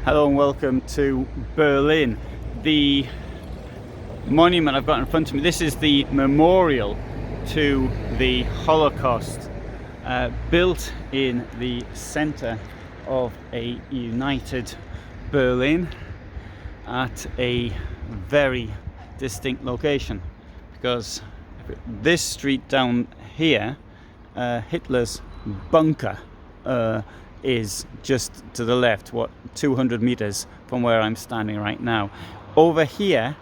Hello and welcome to Berlin. The monument I've got in front of me, this is the memorial to the Holocaust, built in the center of a united Berlin at a very distinct location, because this street down here, Hitler's bunker, is just to the left, 200 meters from where I'm standing right now. Over here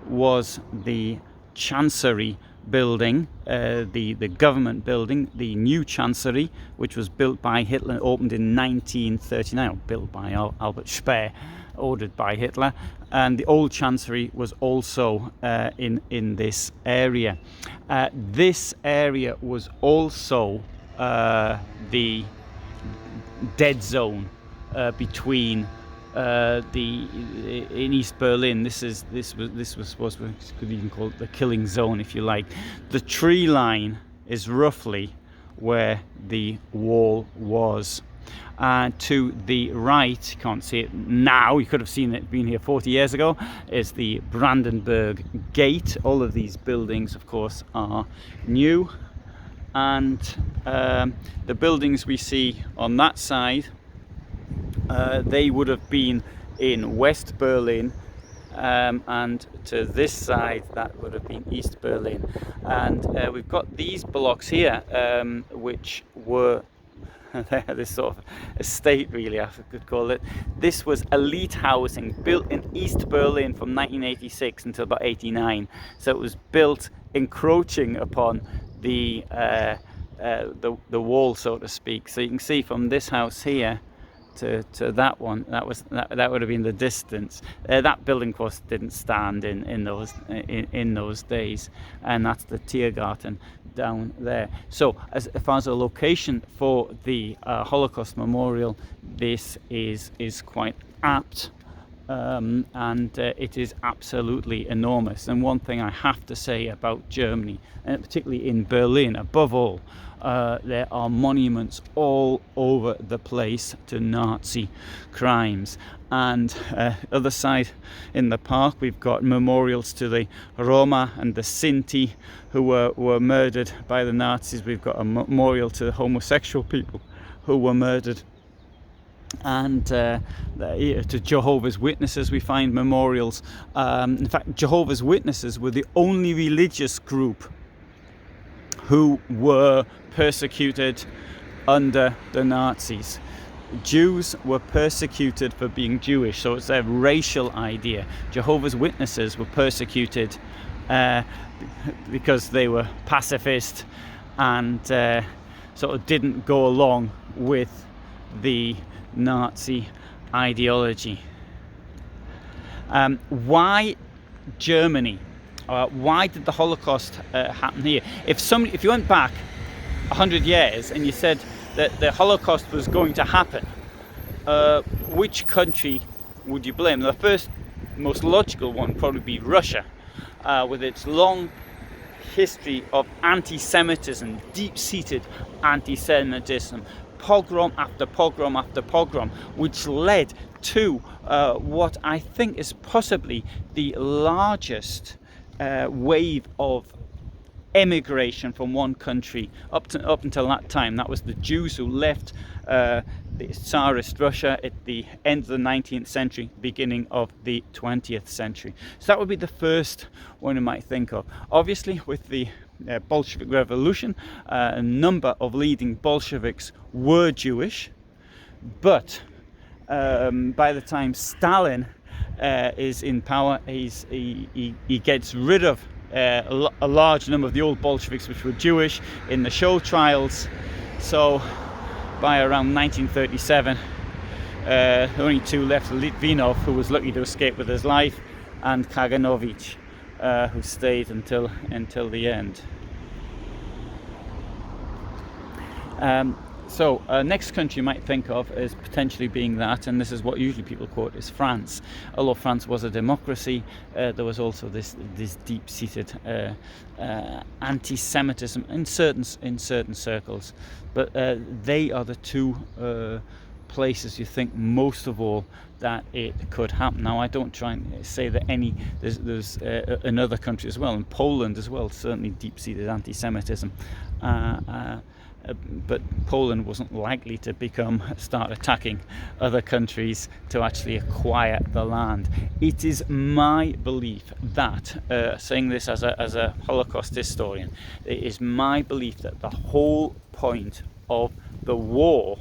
was the Chancellery building, the government building, the new Chancellery, which was built by Hitler, opened in 1939, built by Albert Speer, ordered by Hitler. And the old Chancellery was also in this area. This area was also the dead zone between in East Berlin. This was supposed to, could even call it the killing zone, if you like. The tree line is roughly where the wall was. To the right, you can't see it now, you could have seen it been here 40 years ago, is the Brandenburg Gate. All of these buildings, of course, are new. And the buildings we see on that side, they would have been in West Berlin, and to this side that would have been East Berlin. And we've got these blocks here, which were this sort of estate, really, I could call it. This was elite housing built in East Berlin from 1986 until about 89. So it was built encroaching upon the wall, so to speak. So you can see from this house here to that one, that would have been the distance. That building, of course, didn't stand in those days, and that's the Tiergarten down there. So as far as a location for the Holocaust Memorial, this is quite apt. And it is absolutely enormous. And one thing I have to say about Germany, and particularly in Berlin above all, there are monuments all over the place to Nazi crimes. And other side in the park, we've got memorials to the Roma and the Sinti who were murdered by the Nazis. We've got a memorial to the homosexual people who were murdered. And to Jehovah's Witnesses we find memorials. In fact, Jehovah's Witnesses were the only religious group who were persecuted under the Nazis. Jews were persecuted for being Jewish, so it's a racial idea. Jehovah's Witnesses were persecuted because they were pacifist and sort of didn't go along with the Nazi ideology. Why Germany? Why did the Holocaust happen here? If you went back 100 years and you said that the Holocaust was going to happen, which country would you blame? The first, most logical one would probably be Russia, with its long history of anti-Semitism, deep-seated anti-Semitism, pogrom after pogrom after pogrom, which led to what I think is possibly the largest wave of emigration from one country up until that time. That was the Jews who left the Tsarist Russia at the end of the 19th century, beginning of the 20th century. So that would be the first one you might think of. Obviously, with the Bolshevik Revolution, a number of leading Bolsheviks were Jewish, but by the time Stalin is in power, he gets rid of a large number of the old Bolsheviks which were Jewish in the show trials. So by around 1937, only two left: Litvinov, who was lucky to escape with his life, and Kaganovich, who stayed until the end. So next country you might think of as potentially being that, and this is what usually people quote, is France. Although France was a democracy, there was also this deep-seated anti-Semitism in certain circles. But they are the two places you think most of all that it could happen. Now, I don't try and say that there's another country as well, and Poland as well, certainly deep-seated anti-Semitism, but Poland wasn't likely to start attacking other countries to actually acquire the land. It is my belief that, saying this as a Holocaust historian, it is my belief that the whole point of the war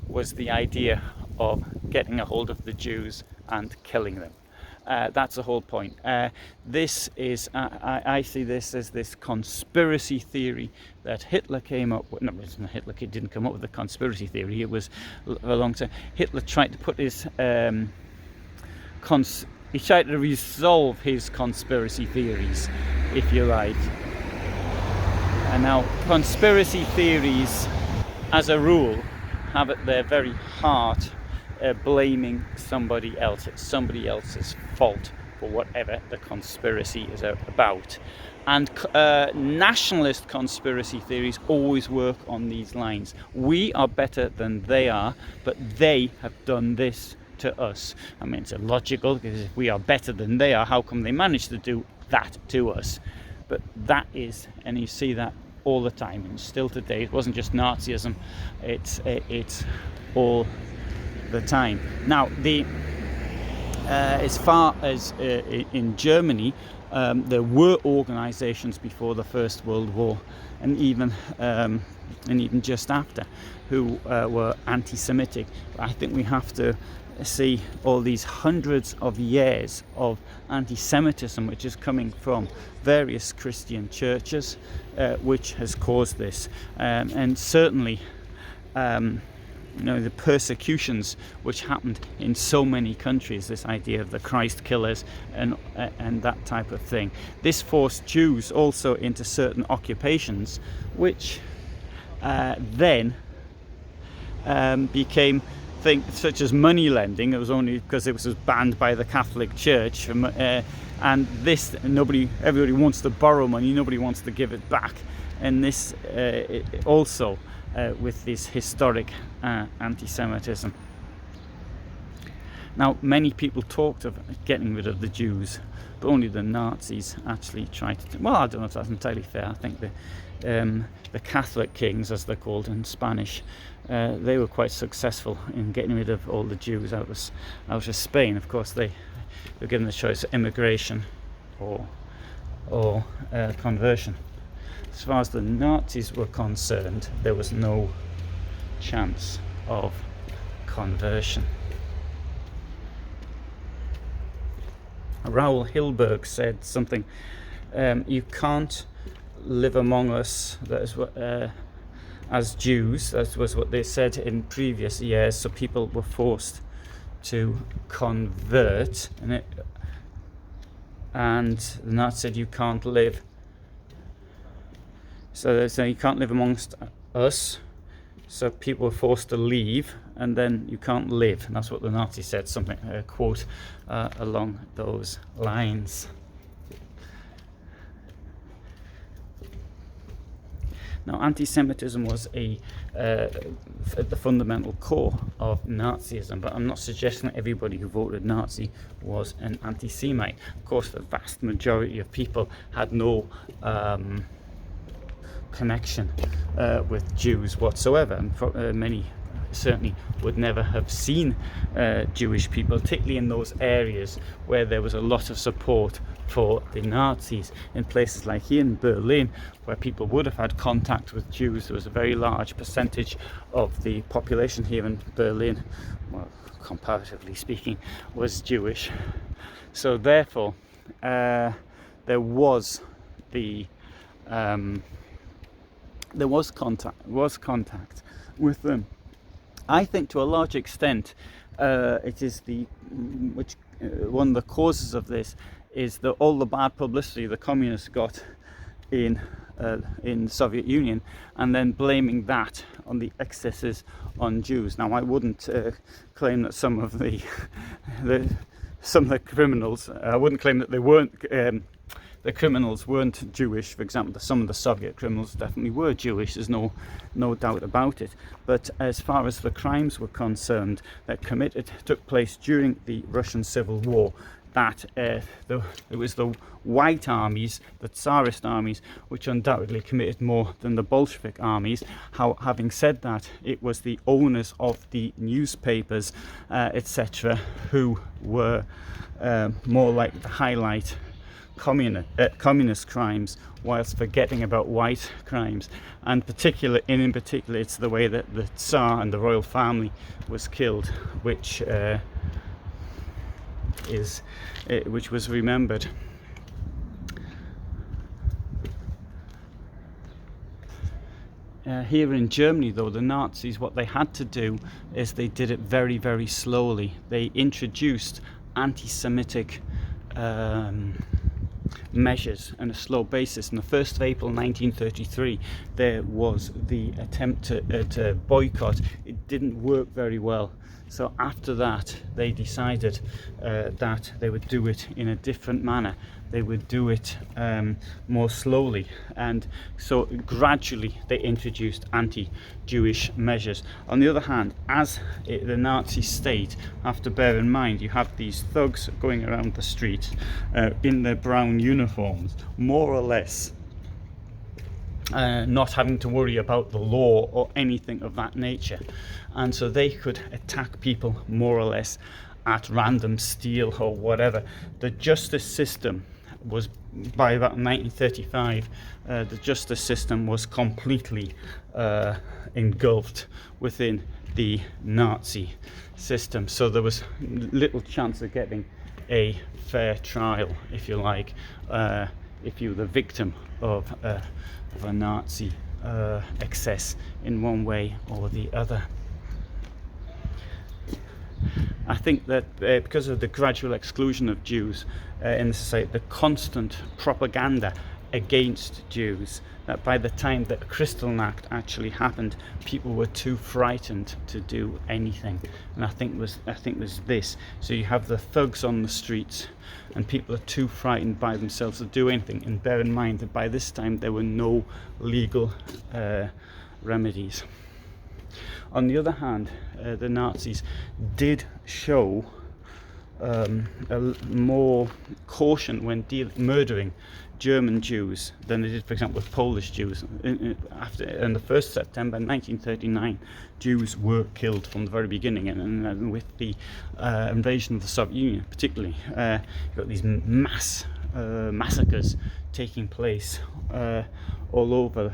was the idea of getting a hold of the Jews and killing them. That's the whole point. This is, I see this as this conspiracy theory that Hitler came up with. No, Hitler didn't come up with the conspiracy theory. It was a long time. Hitler tried to put his, he tried to resolve his conspiracy theories, if you like. And now, conspiracy theories, as a rule, have at their very heart blaming somebody else. It's somebody else's fault for whatever the conspiracy is about. And nationalist conspiracy theories always work on these lines. We are better than they are, but they have done this to us. I mean, it's illogical, because if we are better than they are, how come they managed to do that to us? But that is, and you see that all the time, and still today. It wasn't just Nazism, it's all the time. Now, as far as in Germany, there were organizations before the First World War, and even just after, who were anti-Semitic. I think we have to see all these hundreds of years of anti-Semitism which is coming from various Christian churches, which has caused this, and certainly the persecutions which happened in so many countries, this idea of the Christ killers and that type of thing. This forced Jews also into certain occupations, which then became things such as money lending. It was only because it was banned by the Catholic Church, and this everybody wants to borrow money, nobody wants to give it back, and this also with this historic anti-Semitism. Now, many people talked of getting rid of the Jews, but only the Nazis actually tried to. Well, I don't know if that's entirely fair. I think the Catholic kings, as they're called in Spanish, they were quite successful in getting rid of all the Jews out of Spain. Of course, they were given the choice of immigration or conversion. As far as the Nazis were concerned, there was no chance of conversion. Raoul Hilberg said something, you can't live among us, that is what, as Jews. That was what they said in previous years, so people were forced to convert, and the Nazis said you can't live. So they say you can't live amongst us, so people were forced to leave, and then you can't live. And that's what the Nazis said, something, a quote along those lines. Now, anti-Semitism was at the fundamental core of Nazism, but I'm not suggesting that everybody who voted Nazi was an anti-Semite. Of course, the vast majority of people had no connection with Jews whatsoever, and many certainly would never have seen Jewish people, particularly in those areas where there was a lot of support for the Nazis. In places like here in Berlin, where people would have had contact with Jews, there was a very large percentage of the population here in Berlin, well, comparatively speaking, was Jewish. So therefore there was contact with them. I think to a large extent it is one of the causes of this is all the bad publicity the communists got in the Soviet Union, and then blaming that on the excesses on Jews. Now, I wouldn't claim that some of the criminals, I wouldn't claim that they weren't the criminals weren't Jewish. For example, some of the Soviet criminals definitely were Jewish, there's no doubt about it. But as far as the crimes were concerned that took place during the Russian Civil War, that it was the white armies, the Tsarist armies, which undoubtedly committed more than the Bolshevik armies. Having said that, it was the owners of the newspapers, etc., who were more likely to highlight communist crimes whilst forgetting about white crimes. And in particular, it's the way that the Tsar and the royal family was killed, which was remembered. Here in Germany, though, the Nazis, what they had to do is they did it very, very slowly. They introduced anti-Semitic measures on a slow basis. On the 1st of April 1933, there was the attempt to boycott. It didn't work very well. So after that, they decided that they would do it in a different manner. They would do it more slowly, and so gradually they introduced anti-Jewish measures. On the other hand, as the Nazi state, have to bear in mind, you have these thugs going around the street in their brown uniforms, more or less not having to worry about the law or anything of that nature, and so they could attack people more or less at random, steal or whatever. The justice system was, by about 1935, the justice system was completely engulfed within the Nazi system, so there was little chance of getting a fair trial, if you like, if you were the victim of a Nazi excess in one way or the other. I think that because of the gradual exclusion of Jews in the society, the constant propaganda against Jews, that by the time that the Kristallnacht actually happened, people were too frightened to do anything. And I think it was this. So you have the thugs on the streets, and people are too frightened by themselves to do anything. And bear in mind that by this time there were no legal remedies. On the other hand, the Nazis did show more caution when murdering German Jews than they did, for example, with Polish Jews. On the 1st September 1939, Jews were killed from the very beginning, and with the invasion of the Soviet Union, particularly, you've got these massacres taking place all over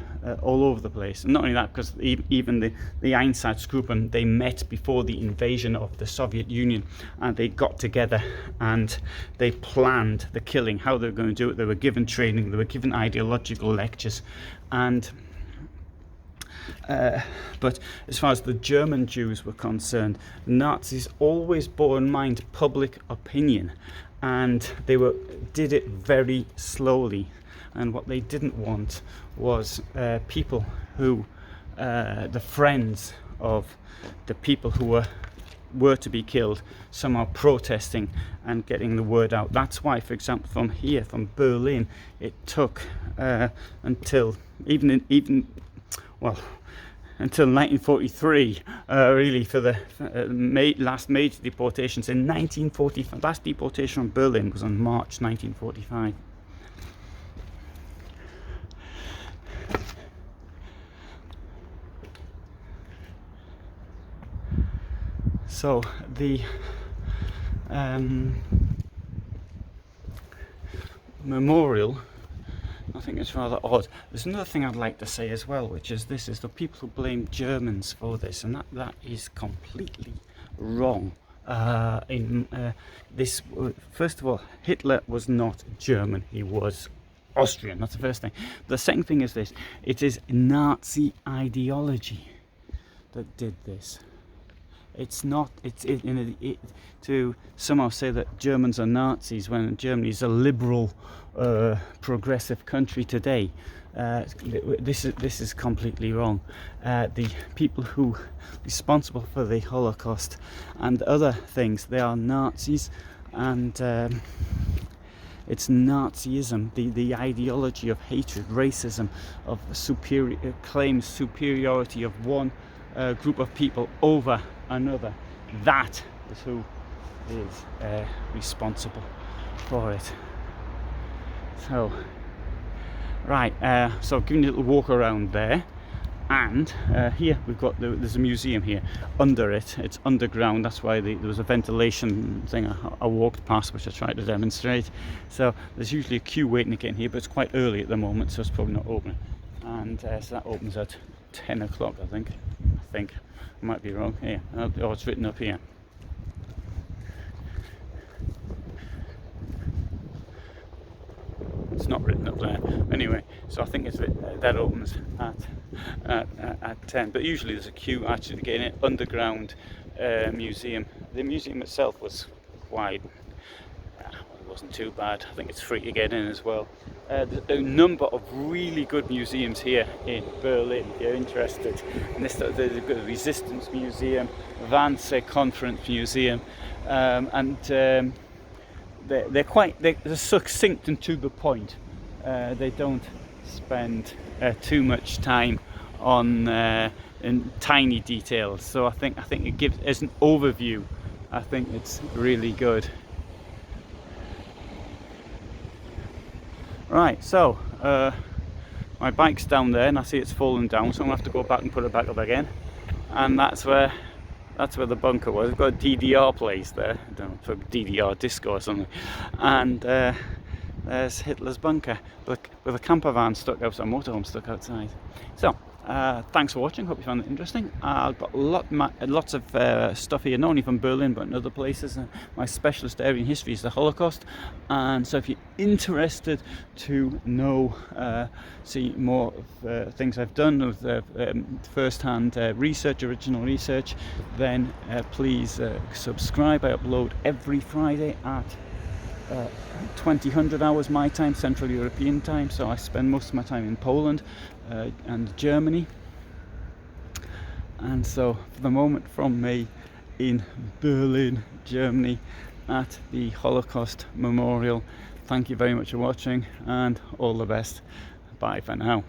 the place. And not only that, because even the Einsatzgruppen, they met before the invasion of the Soviet Union, and they got together and they planned the killing, how they were going to do it. They were given training, they were given ideological lectures, and but as far as the German Jews were concerned, Nazis always bore in mind public opinion, and they did it very slowly. And what they didn't want was people who, the friends of the people who were to be killed, somehow protesting and getting the word out. That's why, for example, from Berlin, it took until 1943, really, for the last major deportations. In 1945, last deportation from Berlin was on March 1945. So the memorial, I think it's rather odd. There's another thing I'd like to say as well, which is this is the people who blame Germans for this, and that is completely wrong. First of all, Hitler was not German, he was Austrian. That's the first thing. The second thing is this: it is Nazi ideology that did this. It's not. To somehow say that Germans are Nazis when Germany is a liberal, progressive country today. This is completely wrong. The people who are responsible for the Holocaust and other things, they are Nazis, and It's Nazism, the ideology of hatred, racism, of claims superiority of one group of people over another. That is who is responsible for it. So, right, so I've given you a little walk around there. And here we've got there's a museum here. Under it, it's underground. That's why there was a ventilation thing I walked past, which I tried to demonstrate. So there's usually a queue waiting to get in here, but it's quite early at the moment, so it's probably not open. And so that opens at 10 o'clock, I think. I might be wrong. Here, oh, it's written up here. It's not written up there. Anyway, so I think that opens at 10. But usually there's a queue actually to get in it. Underground museum. The museum itself was quite. It wasn't too bad. I think it's free to get in as well. There's a number of really good museums here in Berlin if you're interested. And there's the Resistance Museum, Wannsee Conference Museum, and they're succinct and to the point. They don't spend too much time on in tiny details. So I think it gives as an overview. I think it's really good. Right, so my bike's down there, and I see it's fallen down, so I'm gonna have to go back and put it back up again. And that's where the bunker was. We've got a DDR place there, I don't know, for DDR disco or something. And there's Hitler's bunker, with a camper van stuck outside, a motorhome stuck outside. So, thanks for watching. Hope you found it interesting. I've got lots of stuff here, not only from Berlin but in other places. My specialist area in history is the Holocaust, and so if you're interested to know, see more of things I've done with first-hand original research, then please subscribe. I upload every Friday at 2000 hours my time, Central European time, so I spend most of my time in Poland and Germany. And so for the moment, from me in Berlin, Germany, at the Holocaust Memorial, thank you very much for watching, and all the best. Bye for now.